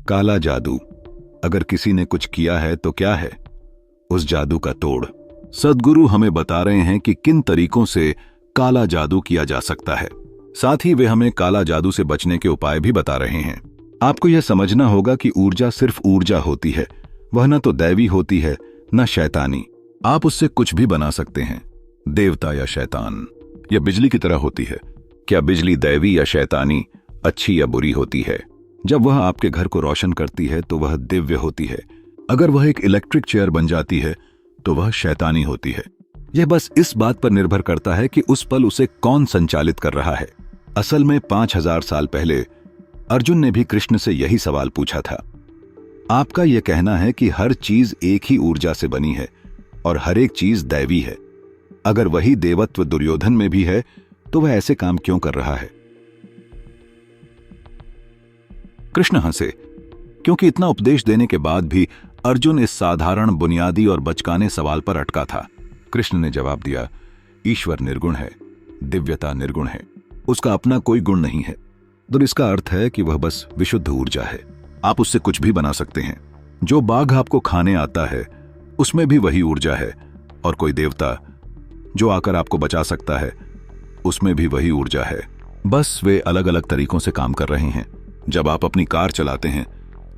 काला जादू। अगर किसी ने कुछ किया है तो क्या है उस जादू का तोड़। सद्गुरु हमें बता रहे हैं कि किन तरीकों से काला जादू किया जा सकता है। साथ ही वे हमें काला जादू से बचने के उपाय भी बता रहे हैं। आपको यह समझना होगा कि ऊर्जा सिर्फ ऊर्जा होती है, वह न तो दैवी होती है न शैतानी। आप उससे कुछ भी बना सकते हैं, देवता या शैतान। यह बिजली की तरह होती है। क्या बिजली दैवी या शैतानी, अच्छी या बुरी होती है? जब वह आपके घर को रोशन करती है तो वह दिव्य होती है। अगर वह एक इलेक्ट्रिक चेयर बन जाती है तो वह शैतानी होती है। यह बस इस बात पर निर्भर करता है कि उस पल उसे कौन संचालित कर रहा है। असल में 5000 साल पहले अर्जुन ने भी कृष्ण से यही सवाल पूछा था। आपका यह कहना है कि हर चीज एक ही ऊर्जा से बनी है और हर एक चीज दैवी है। अगर वही देवत्व दुर्योधन में भी है तो वह ऐसे काम क्यों कर रहा है? कृष्ण हंसे, क्योंकि इतना उपदेश देने के बाद भी अर्जुन इस साधारण, बुनियादी और बचकाने सवाल पर अटका था। कृष्ण ने जवाब दिया, ईश्वर निर्गुण है, दिव्यता निर्गुण है, उसका अपना कोई गुण नहीं है। तो इसका अर्थ है कि वह बस विशुद्ध ऊर्जा है। आप उससे कुछ भी बना सकते हैं। जो बाघ आपको खाने आता है उसमें भी वही ऊर्जा है, और कोई देवता जो आकर आपको बचा सकता है उसमें भी वही ऊर्जा है। बस वे अलग अलग तरीकों से काम कर रहे हैं। जब आप अपनी कार चलाते हैं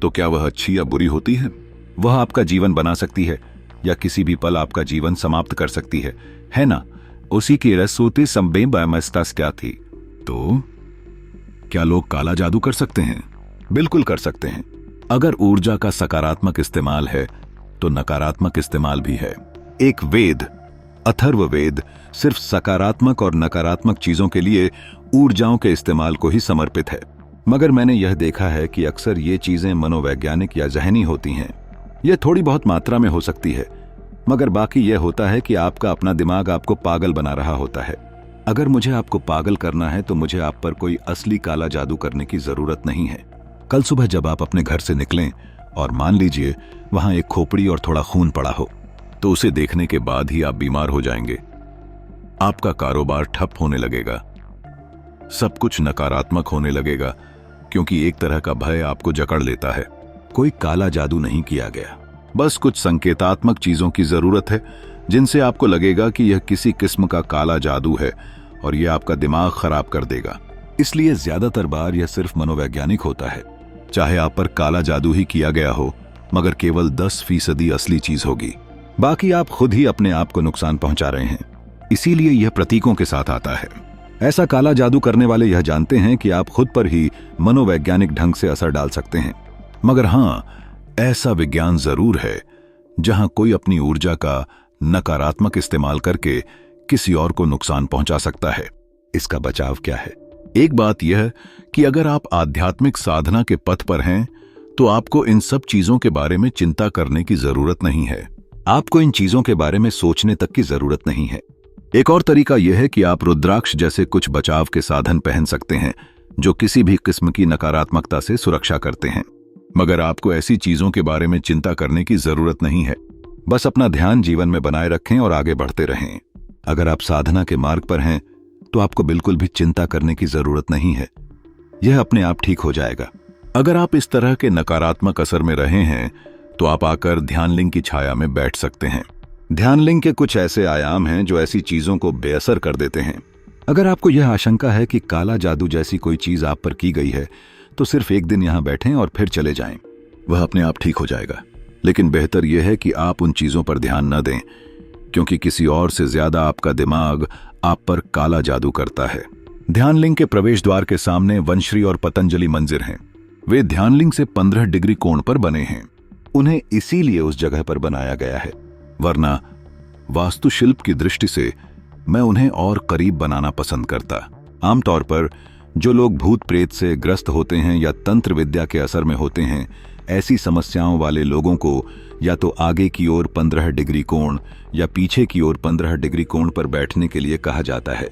तो क्या वह अच्छी या बुरी होती है? वह आपका जीवन बना सकती है या किसी भी पल आपका जीवन समाप्त कर सकती है ना? उसी की रसूती संबेमस्तास क्या थी? तो क्या लोग काला जादू कर सकते हैं? बिल्कुल कर सकते हैं। अगर ऊर्जा का सकारात्मक इस्तेमाल है तो नकारात्मक इस्तेमाल भी है। एक वेद, अथर्ववेद, सिर्फ सकारात्मक और नकारात्मक चीजों के लिए ऊर्जाओं के इस्तेमाल को ही समर्पित है। मगर मैंने यह देखा है कि अक्सर ये चीजें मनोवैज्ञानिक या जहनी होती हैं। यह थोड़ी बहुत मात्रा में हो सकती है, मगर बाकी यह होता है कि आपका अपना दिमाग आपको पागल बना रहा होता है। अगर मुझे आपको पागल करना है तो मुझे आप पर कोई असली काला जादू करने की जरूरत नहीं है। कल सुबह जब आप अपने घर से निकलें और मान लीजिए वहां एक खोपड़ी और थोड़ा खून पड़ा हो, तो उसे देखने के बाद ही आप बीमार हो जाएंगे। आपका कारोबार ठप होने लगेगा, सब कुछ नकारात्मक होने लगेगा, क्योंकि एक तरह का भय आपको जकड़ लेता है। कोई काला जादू नहीं किया गया, बस कुछ संकेतात्मक चीजों की जरूरत है जिनसे आपको लगेगा कि यह किसी किस्म का काला जादू है और यह आपका दिमाग खराब कर देगा। इसलिए ज्यादातर बार यह सिर्फ मनोवैज्ञानिक होता है। चाहे आप पर काला जादू ही किया गया हो, मगर केवल 10% असली चीज होगी, बाकी आप खुद ही अपने आप को नुकसान पहुंचा रहे हैं। इसीलिए यह प्रतीकों के साथ आता है। ऐसा काला जादू करने वाले यह जानते हैं कि आप खुद पर ही मनोवैज्ञानिक ढंग से असर डाल सकते हैं। मगर हां, ऐसा विज्ञान जरूर है जहां कोई अपनी ऊर्जा का नकारात्मक इस्तेमाल करके किसी और को नुकसान पहुंचा सकता है। इसका बचाव क्या है? एक बात यह कि अगर आप आध्यात्मिक साधना के पथ पर हैं तो आपको इन सब चीजों के बारे में चिंता करने की जरूरत नहीं है। आपको इन चीजों के बारे में सोचने तक की जरूरत नहीं है। एक और तरीका यह है कि आप रुद्राक्ष जैसे कुछ बचाव के साधन पहन सकते हैं जो किसी भी किस्म की नकारात्मकता से सुरक्षा करते हैं। मगर आपको ऐसी चीजों के बारे में चिंता करने की जरूरत नहीं है। बस अपना ध्यान जीवन में बनाए रखें और आगे बढ़ते रहें। अगर आप साधना के मार्ग पर हैं तो आपको बिल्कुल भी चिंता करने की जरूरत नहीं है। यह अपने आप ठीक हो जाएगा। अगर आप इस तरह के नकारात्मक असर में रहे हैं तो आप आकर ध्यानलिंग की छाया में बैठ सकते हैं। ध्यानलिंग के कुछ ऐसे आयाम हैं जो ऐसी चीजों को बेअसर कर देते हैं। अगर आपको यह आशंका है कि काला जादू जैसी कोई चीज आप पर की गई है तो सिर्फ एक दिन यहां बैठें और फिर चले जाएं। वह अपने आप ठीक हो जाएगा। लेकिन बेहतर यह है कि आप उन चीजों पर ध्यान न दें, क्योंकि किसी और से ज्यादा आपका दिमाग आप पर काला जादू करता है। ध्यानलिंग के प्रवेश द्वार के सामने वंश्री और पतंजलि मंदिर हैं। वे ध्यानलिंग से 15 डिग्री कोण पर बने हैं। उन्हें इसीलिए उस जगह पर बनाया गया है, वरना वास्तुशिल्प की दृष्टि से मैं उन्हें और करीब बनाना पसंद करता। आमतौर पर जो लोग भूत प्रेत से ग्रस्त होते हैं या तंत्र विद्या के असर में होते हैं, ऐसी समस्याओं वाले लोगों को या तो आगे की ओर 15 डिग्री कोण या पीछे की ओर 15 डिग्री कोण पर बैठने के लिए कहा जाता है।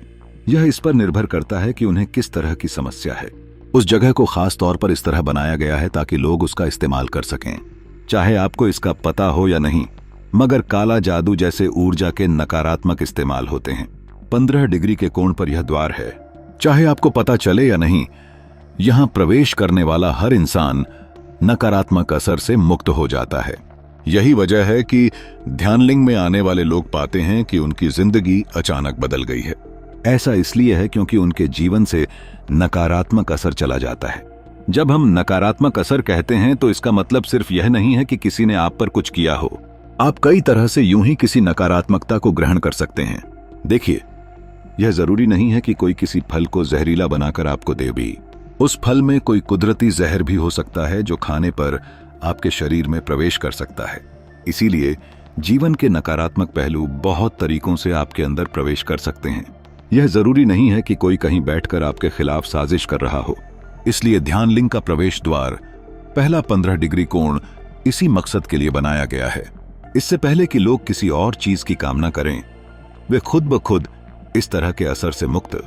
यह इस पर निर्भर करता है कि उन्हें किस तरह की समस्या है। उस जगह को खास तौर पर इस तरह बनाया गया है ताकि लोग उसका इस्तेमाल कर सकें, चाहे आपको इसका पता हो या नहीं। मगर काला जादू जैसे ऊर्जा के नकारात्मक इस्तेमाल होते हैं। 15 डिग्री के कोण पर यह द्वार है। चाहे आपको पता चले या नहीं, यहां प्रवेश करने वाला हर इंसान नकारात्मक असर से मुक्त हो जाता है। यही वजह है कि ध्यानलिंग में आने वाले लोग पाते हैं कि उनकी जिंदगी अचानक बदल गई है। ऐसा इसलिए है क्योंकि उनके जीवन से नकारात्मक असर चला जाता है। जब हम नकारात्मक असर कहते हैं तो इसका मतलब सिर्फ यह नहीं है कि किसी ने आप पर कुछ किया हो। आप कई तरह से यूं ही किसी नकारात्मकता को ग्रहण कर सकते हैं। देखिए, यह जरूरी नहीं है कि कोई किसी फल को जहरीला बनाकर आपको दे भी। उस फल में कोई कुदरती जहर भी हो सकता है जो खाने पर आपके शरीर में प्रवेश कर सकता है। इसीलिए जीवन के नकारात्मक पहलू बहुत तरीकों से आपके अंदर प्रवेश कर सकते हैं। यह जरूरी नहीं है कि कोई कहीं बैठकर आपके खिलाफ साजिश कर रहा हो। इसलिए ध्यानलिंग का प्रवेश द्वार पहला 15 डिग्री कोण इसी मकसद के लिए बनाया गया है। इससे पहले कि लोग किसी और चीज की कामना करें, वे खुद ब खुद इस तरह के असर से मुक्त